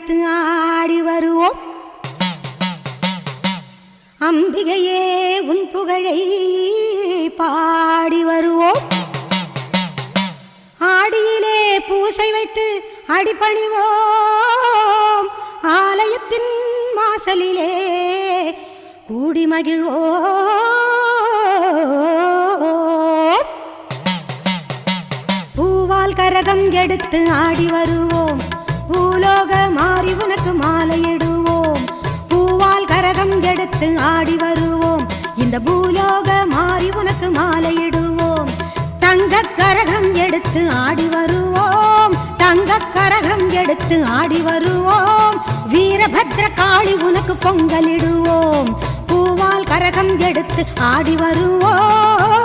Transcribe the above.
எடுத்து ஆடி வருவோம். அம்பிகையே உன் புகழை பாடி வருவோம். ஆடியிலே பூசை வைத்து அடிபணிவோம். ஆலயத்தின் வாசலிலே கூடி மகிழ்வோம். பூவால் கரகம் எடுத்து ஆடி வருவோம். பூலோக மாறி உனக்கு மாலையிடுவோம். பூவால் கரகம் எடுத்து ஆடி வருவோம். இந்த பூலோக மாறி உனக்கு மாலையிடுவோம். தங்க கரகம் எடுத்து ஆடி வருவோம். தங்க கரகம் எடுத்து ஆடி வருவோம். வீரபத்ர காளி உனக்கு பொங்கலிடுவோம். பூவால் கரகம் எடுத்து ஆடி வருவோம்.